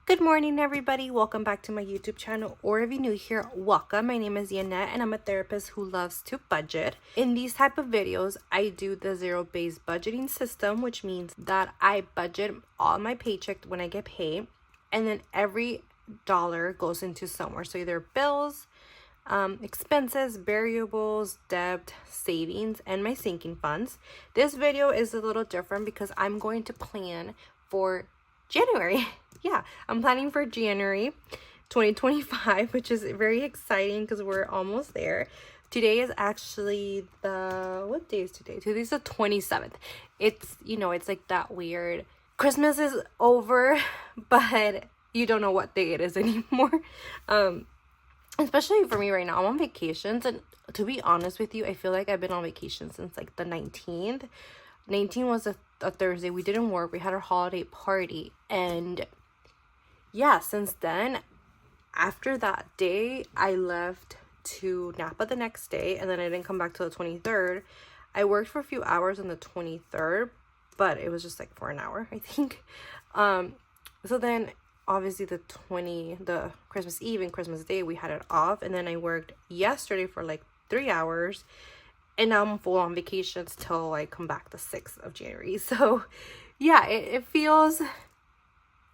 Good morning, everybody. Welcome back to my YouTube channel, or if you're new here, welcome. My name is Yanette, and I'm a therapist who loves to budget. In these type of videos, I do the zero-based budgeting system, which means that I budget all my paycheck when I get paid, and then every dollar goes into somewhere. So either bills, expenses, variables, debt, savings, and my sinking funds. This video is a little different because I'm going to plan for January. Yeah, I'm planning for January 2025, which is very exciting because we're almost there. Today is actually what day is today? Today's the 27th. It's, it's like that weird. Christmas is over, but you don't know what day it is anymore. Especially for me right now, I'm on vacations, and to be honest with you, I feel like I've been on vacation since like the 19th. 19 was a Thursday. We didn't work. We had our holiday party, and yeah, since then, after that day, I left to Napa the next day, and then I didn't come back till the 23rd. I worked for a few hours on the 23rd, but it was just like for an hour, I think. So then obviously the Christmas Eve and Christmas Day, we had it off, and then I worked yesterday for like 3 hours, and now I'm full on vacations till I come back the 6th of January. So yeah, it feels,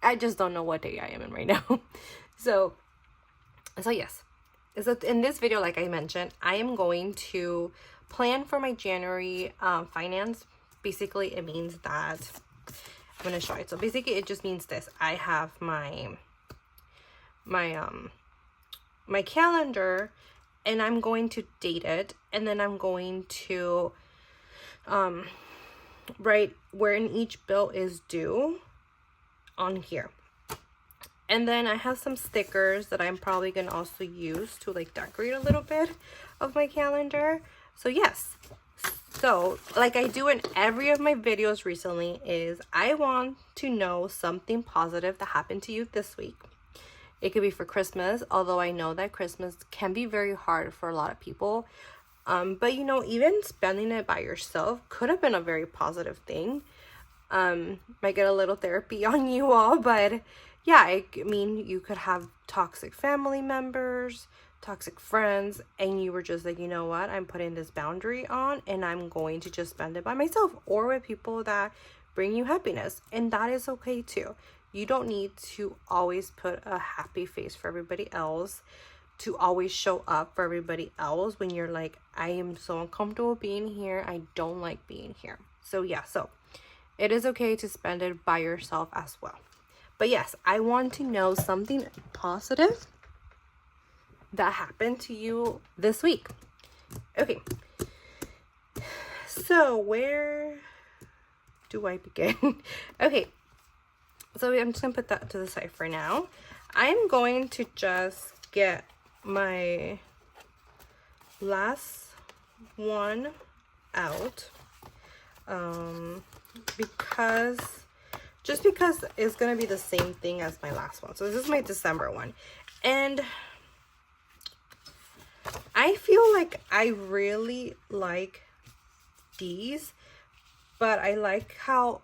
I just don't know what day I am in right now. So yes. So in this video, like I mentioned, I am going to plan for my January finance. Basically, it means that I'm going to show it. So basically, it just means this. I have my calendar, and I'm going to date it, and then I'm going to write where in each bill is due on here. And then I have some stickers that I'm probably going to also use to like decorate a little bit of my calendar. So yes. So like I do in every of my videos recently, is I want to know something positive that happened to you this week. It could be for Christmas, although I know that Christmas can be very hard for a lot of people. But even spending it by yourself could have been a very positive thing. Might get a little therapy on you all, but yeah, I mean, you could have toxic family members, toxic friends, and you were just like, you know what, I'm putting this boundary on, and I'm going to just spend it by myself or with people that bring you happiness. And that is okay too. You don't need to always put a happy face for everybody else, to always show up for everybody else when you're like, I am so uncomfortable being here. I don't like being here. So yeah, so it is okay to spend it by yourself as well. But yes, I want to know something positive that happened to you this week. Okay. So where do I begin? Okay. So I'm just going to put that to the side for now. I'm going to just get my last one out. Because it's gonna be the same thing as my last one. So this is my December one, and I feel like I really like these, but I like how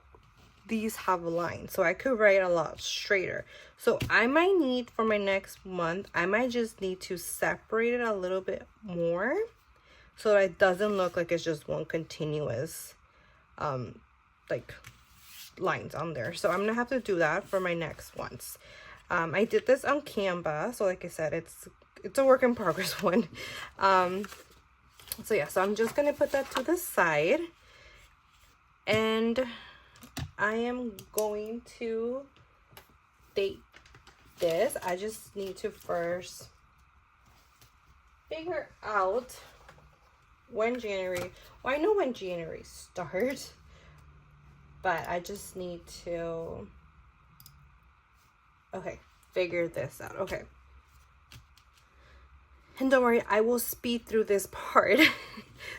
these have lines, so I could write a lot straighter. So I might need, for my next month, I might just need to separate it a little bit more so that it doesn't look like it's just one continuous like lines on there. So I'm gonna have to do that for my next ones. I did this on Canva, so like I said, it's a work in progress one. So yeah, so I'm just gonna put that to the side, and I am going to date this. I just need to first figure out when January, well, I know when January starts, but I just need to, figure this out. Okay. And don't worry, I will speed through this part.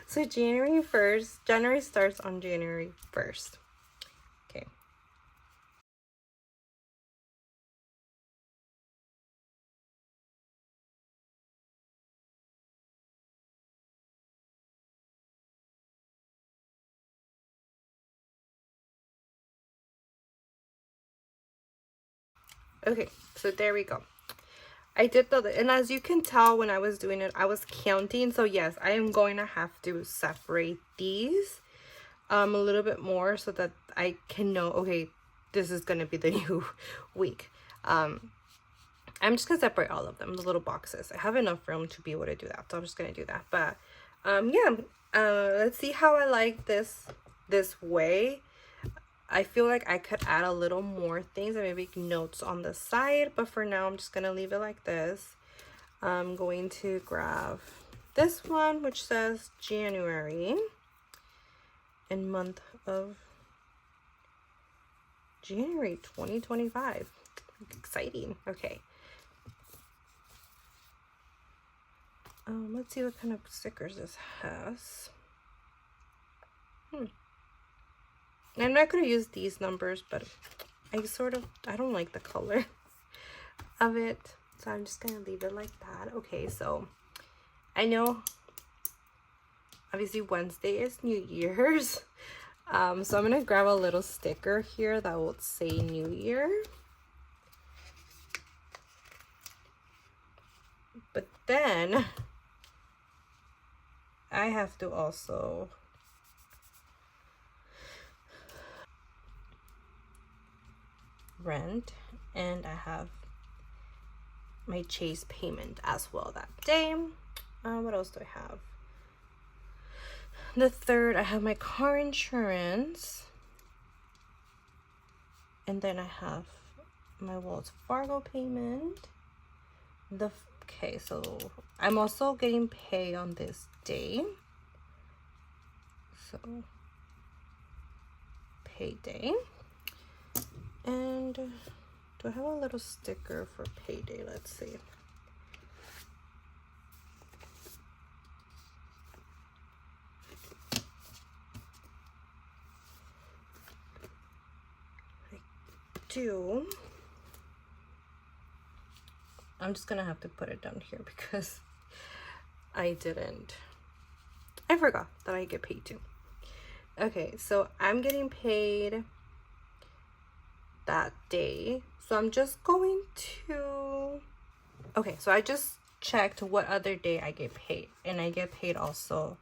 So January starts on January 1st. Okay. Okay, so there we go. I did the, and as you can tell when I was doing it, I was counting. So yes, I am going to have to separate these a little bit more so that I can know, okay, this is going to be the new week. I'm just gonna separate all of them, the little boxes. I have enough room to be able to do that, so I'm just gonna do that. But yeah, let's see how I like this way. I feel like I could add a little more things and maybe notes on the side, but for now I'm just gonna leave it like this. I'm going to grab this one, which says January, in month of January 2025. Exciting. Okay. Let's see what kind of stickers this has. I'm not going to use these numbers, but I don't like the color of it. So I'm just going to leave it like that. Okay, so I know obviously Wednesday is New Year's. So I'm going to grab a little sticker here that will say New Year. But then I have to also rent, and I have my Chase payment as well that day. What else do I have? The 3rd, I have my car insurance, and then I have my Wells Fargo payment. Okay, so I'm also getting paid on this day, so payday. And do I have a little sticker for payday? Let's see. I do. I'm just gonna have to put it down here because I forgot that I get paid too. Okay, so I'm getting paid that day. So I'm just going to, okay, so I just checked what other day I get paid, and I get paid also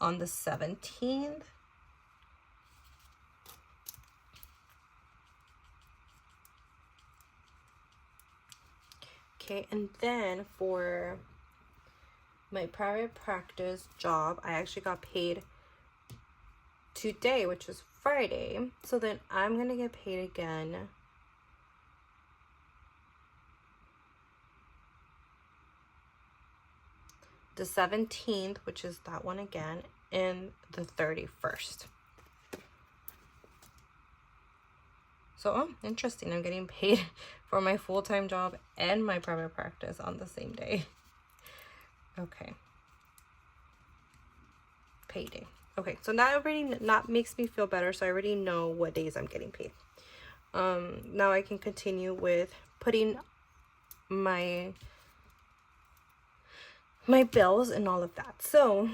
on the 17th. Okay, and then for my private practice job, I actually got paid today, which is Friday. So then I'm gonna get paid again the 17th, which is that one again, and the 31st. So, oh, interesting. I'm getting paid for my full-time job and my private practice on the same day. Okay. Payday. Okay, so that makes me feel better. So I already know what days I'm getting paid. Now I can continue with putting my bills and all of that. So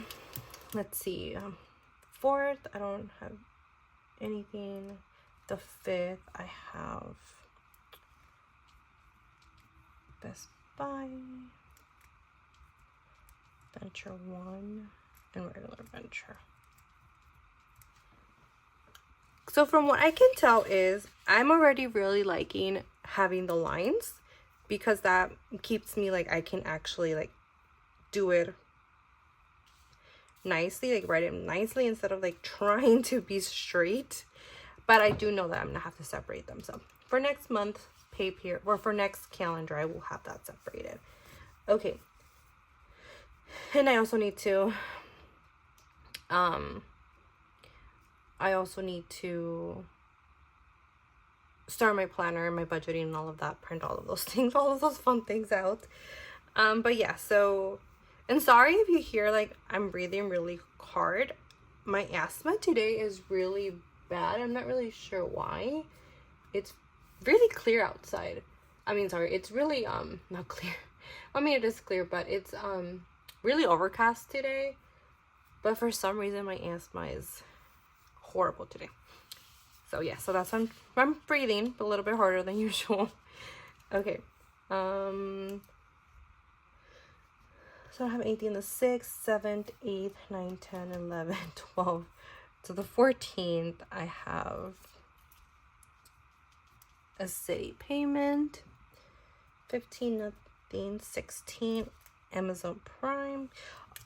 let's see. 4th, I don't have anything. The 5th, I have Best Buy, Venture 1, and regular Venture. So from what I can tell is I'm already really liking having the lines, because that keeps me like I can actually like do it nicely, like write it nicely instead of like trying to be straight. But I do know that I'm gonna have to separate them. So for next month pay period, or for next calendar, I will have that separated. Okay. And I also need to start my planner and my budgeting and all of that, print all of those things, all of those fun things out. But yeah, so, and sorry if you hear like I'm breathing really hard. My asthma today is really bad. I'm not really sure why. It's really clear outside. I mean, sorry, it's really not clear. I mean, it is clear, but it's really overcast today. But for some reason my asthma is horrible today. So yeah, so that's why I'm breathing a little bit harder than usual. Okay. So I have 18, the 6th, 7th, 8th, 9, 10, 11, 12. So the 14th, I have a city payment. 15, nothing. 16, Amazon Prime.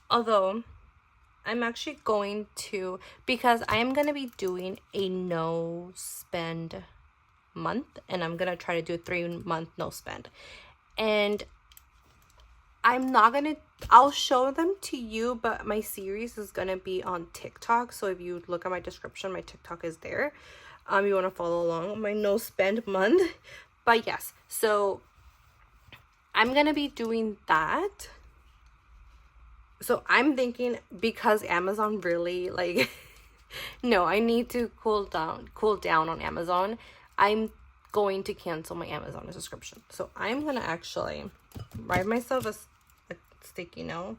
Although, I'm actually going to, because I am going to be doing a no spend month. And I'm going to try to do a 3-month no spend. And I'm not gonna, I'll show them to you, but my series is gonna be on TikTok. So if you look at my description, my TikTok is there. You want to follow along my no spend month. But yes, so I'm gonna be doing that. So I'm thinking, because Amazon really like no, I need to cool down on Amazon. I'm going to cancel my Amazon subscription. So I'm gonna actually write myself a sticky note.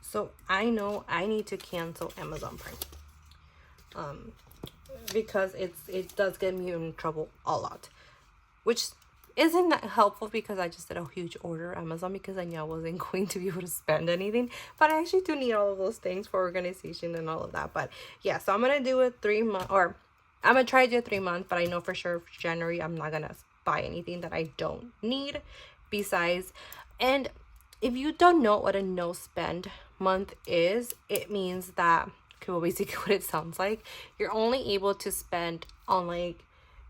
So I know I need to cancel Amazon Prime. Because it does get me in trouble a lot. Which isn't that helpful, because I just did a huge order Amazon because I knew I wasn't going to be able to spend anything. But I actually do need all of those things for organization and all of that. But yeah, so I'm gonna do a 3-month, or I'm gonna try to do a 3-month, but I know for sure for January I'm not gonna buy anything that I don't need besides. And if you don't know what a no spend month is, it means that, okay, well, basically what it sounds like, you're only able to spend on like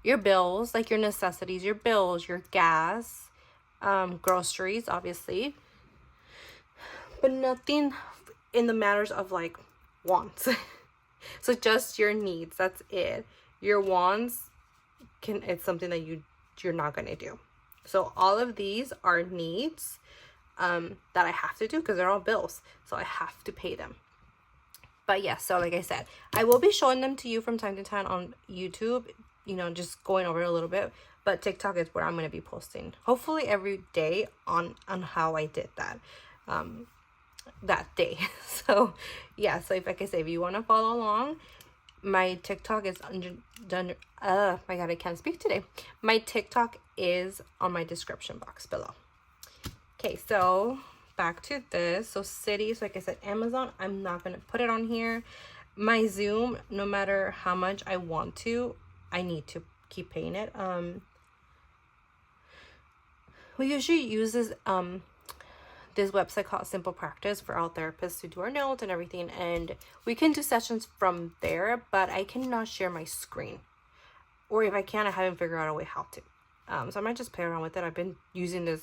your bills, like your necessities, your bills, your gas, groceries, obviously, but nothing in the matters of like wants. So just your needs, that's it. Your wants it's something that you're not going to do. So all of these are needs that I have to do because they're all bills, so I have to pay them. But yeah, so like I said, I will be showing them to you from time to time on YouTube, you know, just going over it a little bit. But TikTok is where I'm going to be posting, hopefully every day, on how I did that that day. So yeah, so if, like I say, if you want to follow along, my TikTok is my god, I can't speak today. My TikTok is on my description box below. Okay, so back to this. So cities, like I said, Amazon, I'm not gonna put it on here. My Zoom, no matter how much I want to, I need to keep paying it. We usually use this website called Simple Practice for all therapists to do our nails and everything, and we can do sessions from there, but I cannot share my screen, or if I can, I haven't figured out a way how to. So I might just play around with it. I've been using this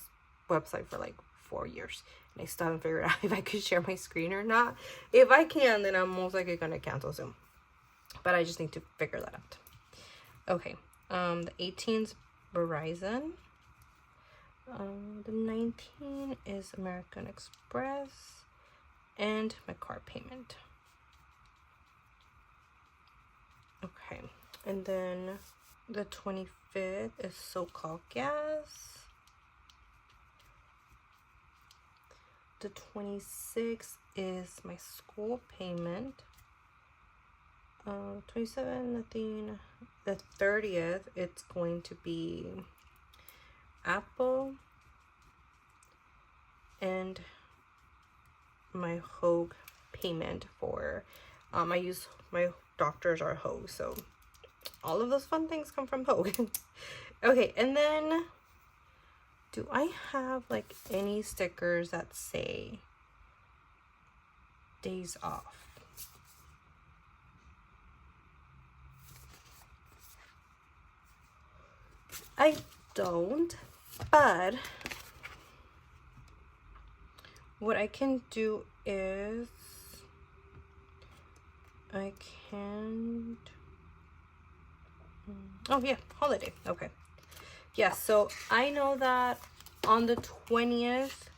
website for like 4 years, and I still haven't figured out if I could share my screen or not. If I can, then I'm most likely gonna cancel Zoom, but I just need to figure that out. Okay, the 18's Verizon. The 19 is American Express, and my car payment. Okay, and then the 25th is SoCal Gas. The 26th is my school payment. 27, nothing. The 30th, it's going to be Apple and my Hogue payment for I use my doctors are Hogue, so all of those fun things come from Hogue. Okay, and then do I have like any stickers that say days off? I don't, but what I can do is I can, oh yeah, holiday. Okay. Yeah, so I know that on the 20th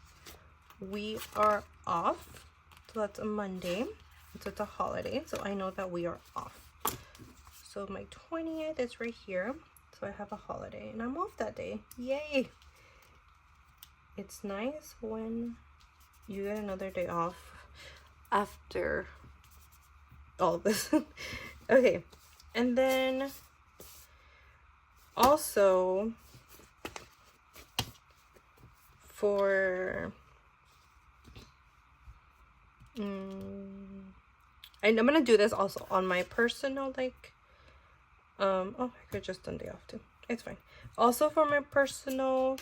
we are off. So that's a Monday. So it's a holiday. So I know that we are off. So my 20th is right here. So I have a holiday and I'm off that day. Yay! It's nice when you get another day off after all of this. Okay, and then also for and I'm gonna do this also on my personal, like, oh, I could just done day off too. It's fine. Also for my personal,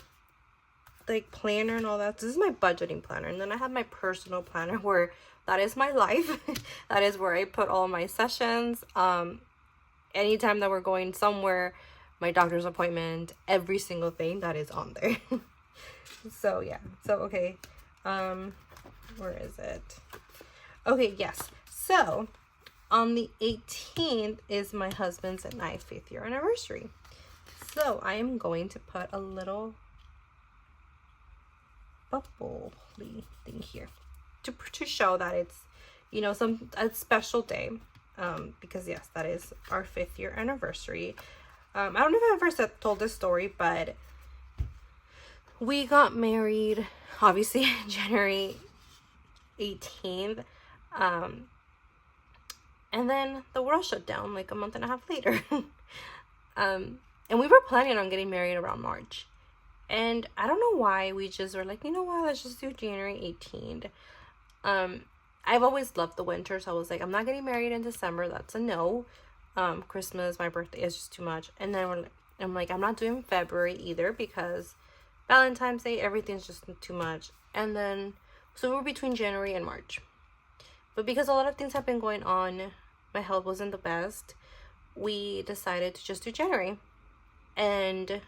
like, planner and all that. This is my budgeting planner, and then I have my personal planner where that is my life. That is where I put all my sessions. Anytime that we're going somewhere, my doctor's appointment, every single thing that is on there. So yeah. So okay. Where is it? Okay, yes. So on the 18th is my husband's and I 5th year anniversary. So I am going to put a little bubbly thing here to show that it's, you know, a special day. Because yes, that is our 5th year anniversary. I don't know if I ever told this story, but we got married obviously January 18th. And then the world shut down like a month and a half later. And we were planning on getting married around March. And I don't know why we just were like, you know what, let's just do January 18th. I've always loved the winter, so I was like, I'm not getting married in December. That's a no. Christmas, my birthday is just too much. And then I'm like, I'm not doing February either because Valentine's Day, everything's just too much. And then, so we were between January and March. But because a lot of things have been going on, my health wasn't the best, we decided to just do January. And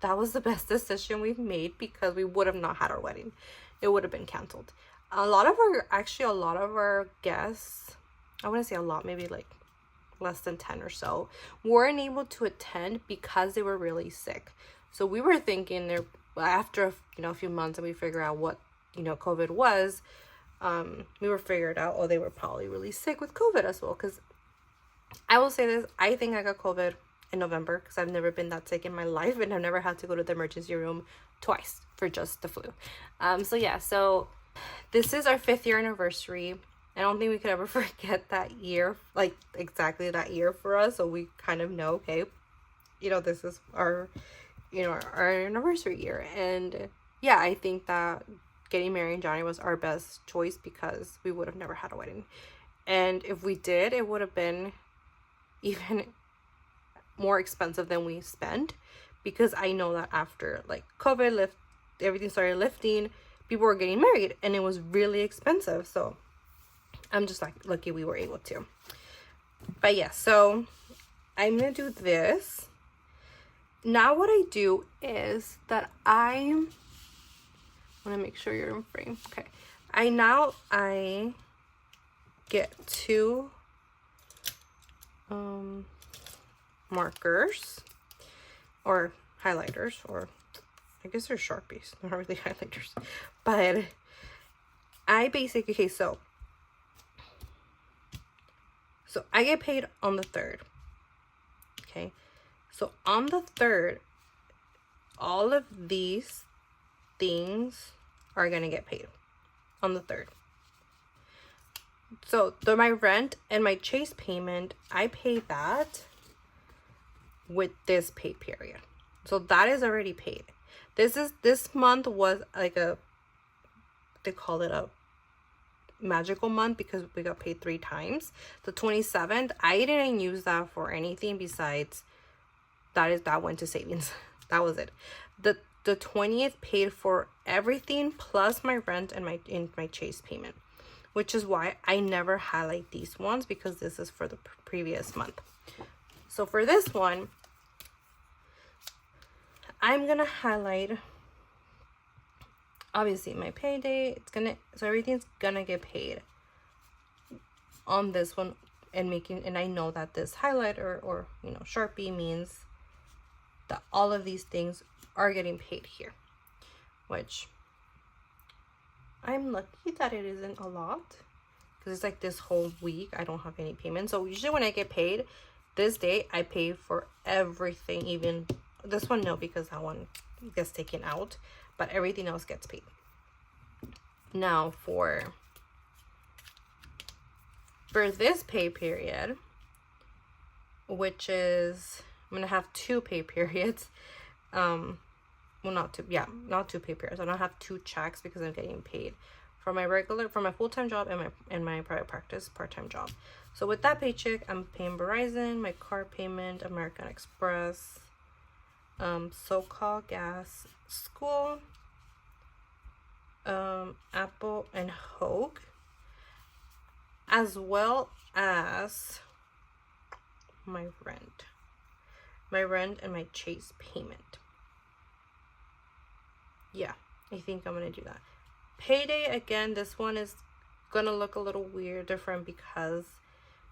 that was the best decision we've made because we would have not had our wedding. It would have been canceled. A lot of our guests, I wouldn't say a lot, maybe like less than 10 or so, weren't able to attend because they were really sick. So we were thinking there, after, you know, a few months and we figured out what, you know, COVID was, we were figured out, oh, they were probably really sick with COVID as well. Because I will say this, I think I got COVID in November because I've never been that sick in my life, and I've never had to go to the emergency room twice for just the flu. So yeah, so this is our 5th year anniversary. I don't think we could ever forget that year, like exactly that year for us. So we kind of know, okay, you know, this is our, you know, our anniversary year. And yeah, I think that getting married in January was our best choice because we would have never had a wedding. And if we did, it would have been even more expensive than we spent, because I know that after like COVID everything started lifting, people were getting married and it was really expensive. So I'm just like lucky we were able to. But yeah, so I'm gonna do this. Now what I do is that I want to make sure you're in frame. Okay. I get 2 markers or highlighters, or I guess they're Sharpies, they're not really highlighters, but I basically, okay, so I get paid on the 3rd. Okay, so on the 3rd, all of these things are gonna get paid on the 3rd. So my rent and my Chase payment, I pay that with this pay period. So that is already paid. This month was like they call it a magical month because we got paid 3 times. The 27th, I didn't use that for anything besides that went to savings. That was it. The 20th paid for everything plus my rent and my Chase payment, which is why I never highlight these ones, because this is for the previous month. So for this one, I'm gonna highlight obviously my payday. So everything's gonna get paid on this one, and I know that this highlighter or you know Sharpie means that all of these things are getting paid here, which I'm lucky that it isn't a lot, because it's like this whole week I don't have any payments. So usually when I get paid this day, I pay for everything. Even this one, no, because that one gets taken out, but everything else gets paid. Now for For this pay period, which is, I'm gonna have 2 pay periods. Well, not 2, yeah, not 2 pay periods. I don't have 2 checks because I'm getting paid for my full-time job and my private practice part-time job. So with that paycheck, I'm paying Verizon, my car payment, American Express, SoCal Gas, school, Apple and Hogue, as well as my rent and my Chase payment. Yeah, I think I'm gonna do that. Payday, again, this one is gonna look a little weird, different, because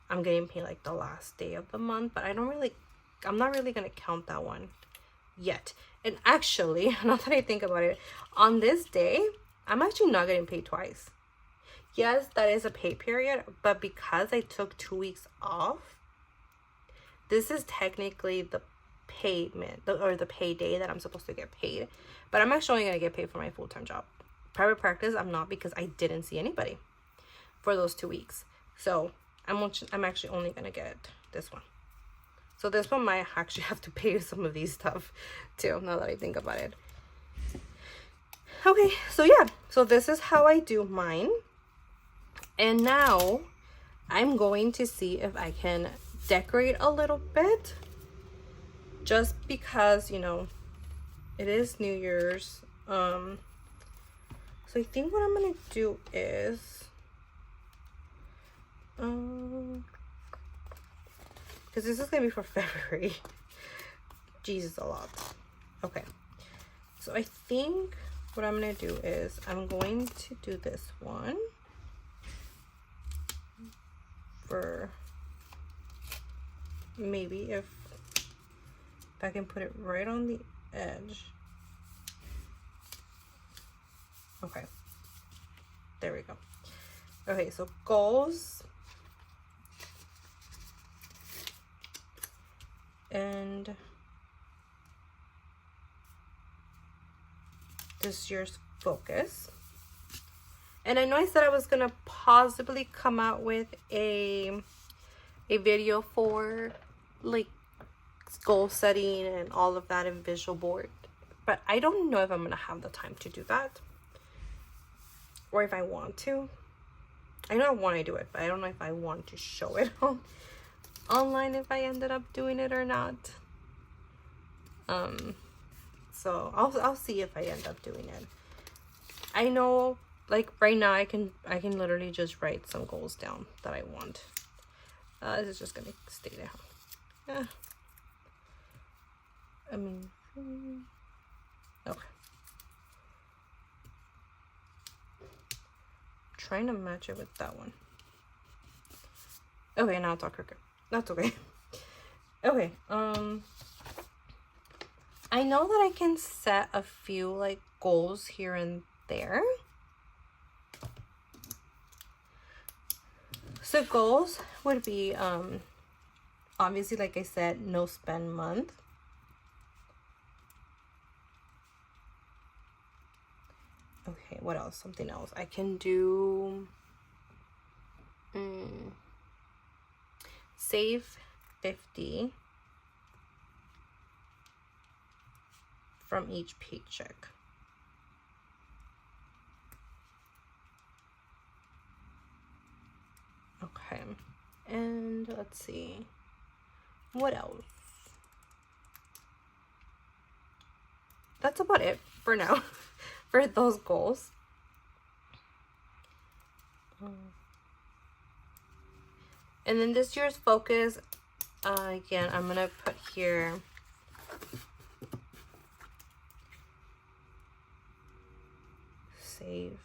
I'm getting paid like the last day of the month, but I'm not really gonna count that one yet. And actually, now that I think about it, on this day, I'm actually not getting paid twice. Yes, that is a pay period, but because I took 2 weeks off, this is technically the payment or the payday that I'm supposed to get paid. But I'm actually only going to get paid for my full-time job. Private practice, I'm not, because I didn't see anybody for those 2 weeks. So I'm actually only going to get this one. So this one might actually have to pay some of these stuff too, now that I think about it. Okay, so yeah. So this is how I do mine. And now I'm going to see if I can decorate a little bit. Just because, you know, it is New Year's. So I think what I'm gonna do is, because this is gonna be for February. Jesus, a lot. Okay, so I think what I'm gonna do is I'm going to do this one for maybe if I can put it right on the edge. Okay, there we go. Okay, so goals and this year's focus. And I know I said I was gonna possibly come out with a video for like goal setting and all of that in visual board, but I don't know if I'm gonna have the time to do that, or if I want to. I know I want to do it, but I don't know if I want to show it online if I ended up doing it or not. So I'll see if I end up doing it. I know, like right now I can literally just write some goals down that I want. This is just gonna stay there. Yeah. I mean, okay. Trying to match it with that one. Okay, now it's all crooked. That's okay. Okay, I know that I can set a few like goals here and there. So goals would be obviously, like I said, no spend month. Okay, what else? Something else. I can do save 50 from each paycheck. Okay, and let's see, what else? That's about it for now. For those goals. And then this year's focus, again, I'm gonna put here save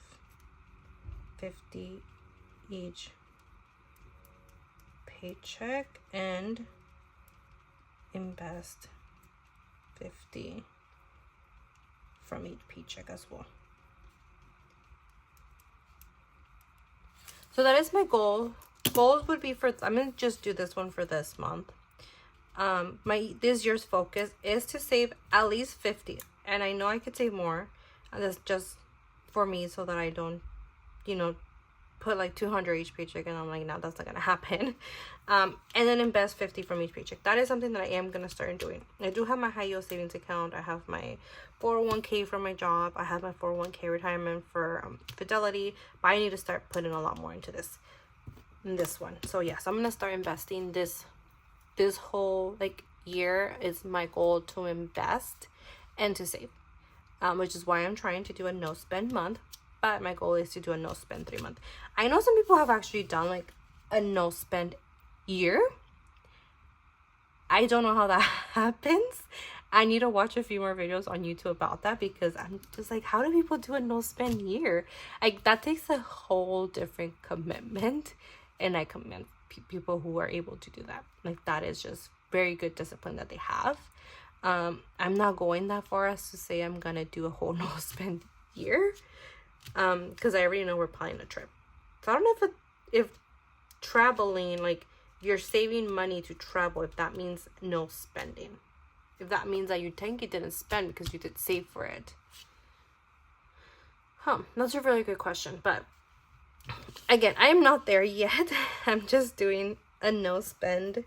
50 each paycheck and invest 50 from each paycheck as well. So that is my goal. Goals would be for, I'm gonna just do this one for this month. This year's focus is to save at least 50, and I know I could save more, and that's just for me so that I don't, you know, put like 200 each paycheck, and I'm like, no, that's not gonna happen. And then invest 50 from each paycheck. That is something that I am gonna start doing. I do have my high yield savings account. I have my 401k from my job. I have my 401k retirement for Fidelity, but I need to start putting a lot more into this one. So yes, I'm gonna start investing this whole like year. Is my goal to invest and to save, which is why I'm trying to do a no spend month. But my goal is to do a no spend 3 month. I know some people have actually done like a no spend year. I don't know how that happens. I need to watch a few more videos on YouTube about that, because I'm just like, how do people do a no spend year? Like, that takes a whole different commitment, and I commend people who are able to do that. Like, that is just very good discipline that they have. I'm not going that far as to say I'm gonna do a whole no spend year, because I already know we're planning a trip. So I don't know if traveling, like you're saving money to travel, if that means no spending, if that means that you think you didn't spend because you did save for it. That's a really good question. But again, I am not there yet. I'm just doing a no spend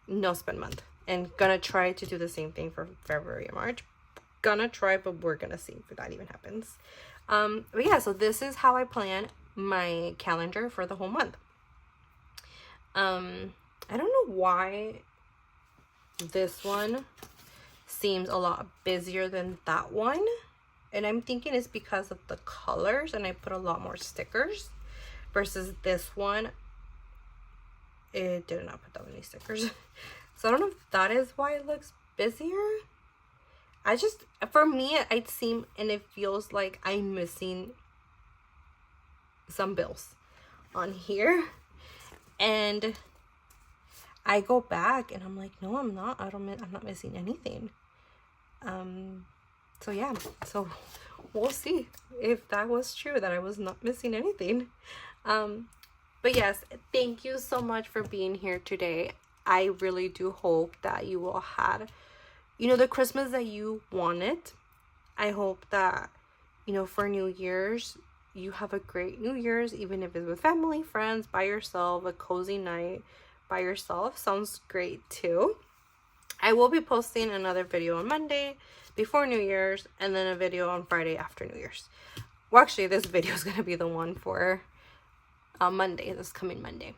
month, and gonna try to do the same thing for February and March. Gonna try, but we're gonna see if that even happens. But yeah, so this is how I plan my calendar for the whole month. I don't know why this one seems a lot busier than that one, and I'm thinking it's because of the colors, and I put a lot more stickers, versus this one, it did not put that many stickers. So I don't know if that is why it looks busier. For me, it seems and it feels like I'm missing some bills on here, and I go back and I'm like, no, I'm not. I'm not missing anything. So yeah, so we'll see if that was true, that I was not missing anything. But yes, thank you so much for being here today. I really do hope that you all had, the Christmas that you wanted. I hope that, for New Year's, you have a great New Year's, even if it's with family, friends, by yourself. A cozy night by yourself sounds great too. I will be posting another video on Monday before New Year's, and then a video on Friday after New Year's. Well, actually, this video is going to be the one for Monday, this coming Monday.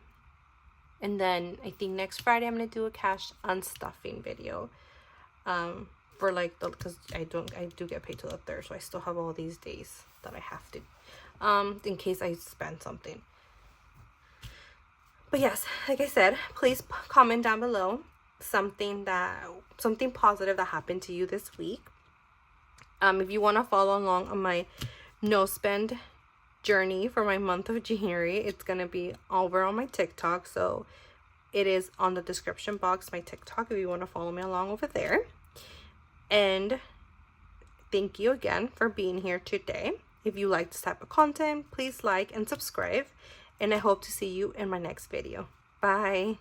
And then I think next Friday I'm going to do a cash unstuffing video. For like because I do get paid till the 3rd, so I still have all these days that I have to, in case I spend something. But yes, like I said, please comment down below something positive that happened to you this week. If you want to follow along on my no spend journey for my month of January, it's gonna be over on my TikTok, so it is on the description box, my TikTok, if you want to follow me along over there. And thank you again for being here today. If you like this type of content, please like and subscribe, and I hope to see you in my next video. Bye.